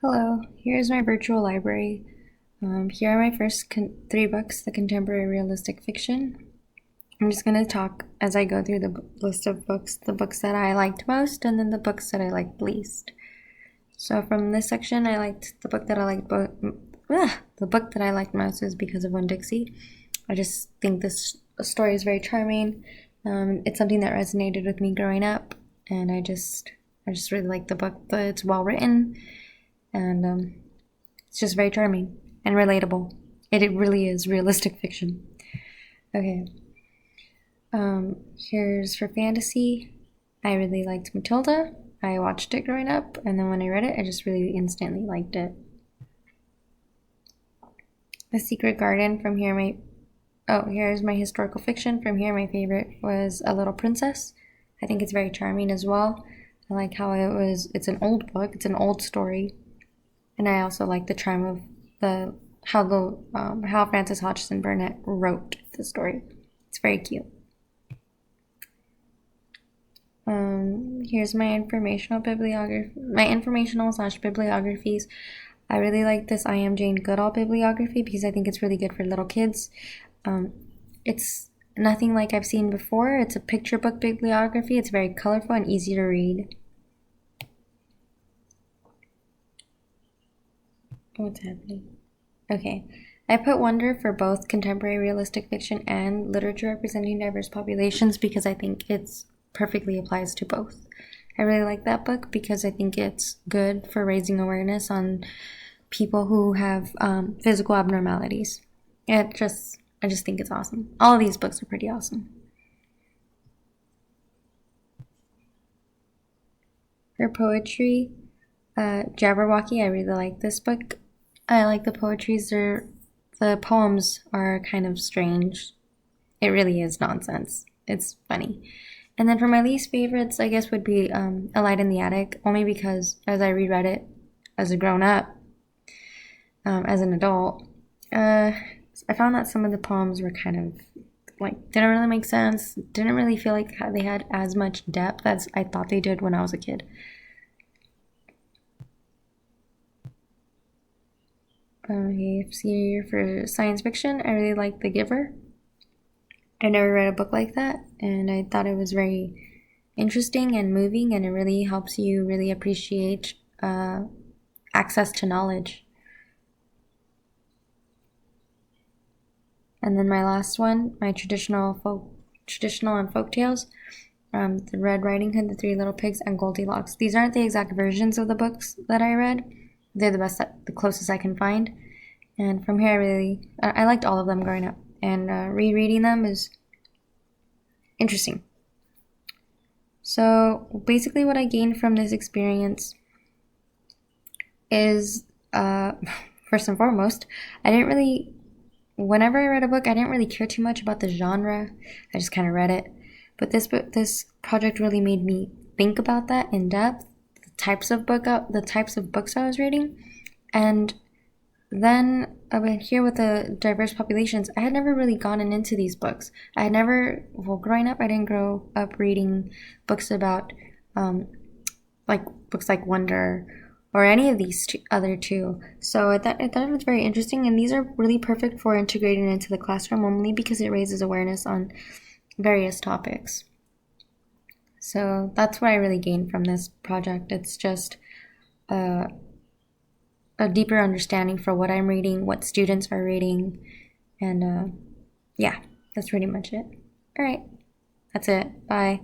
Hello, here's my virtual library. Here are my first three books, the contemporary realistic fiction. I'm just going to talk as I go through the list of books, the books that I liked most, and then the books that I liked least. So from this section, I liked the book that I liked the book that I liked most is Because of Winn-Dixie. I just think this story is very charming. It's something that resonated with me growing up, and I just really like the book. It's well written, and it's just very charming and relatable. It really is realistic fiction. Okay. Here's for fantasy. I really liked Matilda. I watched it growing up, and then when I read it, I just really instantly liked it. The Secret Garden. Here's my historical fiction. From here, my favorite was A Little Princess. I think it's very charming as well. I like how it's an old book, it's an old story. And I also like the charm of how Frances Hodgson Burnett wrote the story. It's very cute. Here's my informational slash bibliographies. I really like this I Am Jane Goodall bibliography because I think it's really good for little kids. It's nothing like I've seen before. It's a picture book bibliography. It's very colorful and easy to read. What's happening? Okay. I put Wonder for both contemporary realistic fiction and literature representing diverse populations because I think it's perfectly applies to both. I really like that book because I think it's good for raising awareness on people who have physical abnormalities. I just think it's awesome. All of these books are pretty awesome. For poetry, Jabberwocky, I really like this book. I like the the poems are kind of strange. It really is nonsense. It's funny. And then for my least favorites, I guess would be A Light in the Attic, only because as I reread it as a grown up, as an adult, I found that some of the poems were kind of didn't really make sense, didn't really feel like they had as much depth as I thought they did when I was a kid. Here for science fiction, I really like The Giver. I never read a book like that, and I thought it was very interesting and moving, and it really helps you really appreciate access to knowledge. And then my last one, my traditional and folk tales, the Red Riding Hood, the Three Little Pigs, and Goldilocks. These aren't the exact versions of the books that I read. They're the closest I can find. And from here, I liked all of them growing up, and rereading them is interesting. So basically, what I gained from this experience is, first and foremost, whenever I read a book, I didn't really care too much about the genre. I just kind of read it. But this project really made me think about that in depth, the types of books I was reading, and then here with the diverse populations, I had never really gotten into these books. Growing up, I didn't grow up reading books about, books like Wonder or any of these other two. So I thought it was very interesting, and these are really perfect for integrating into the classroom only because it raises awareness on various topics. So that's what I really gained from this project. It's just a deeper understanding for what I'm reading, what students are reading, and yeah, that's pretty much it. All right, that's it. Bye.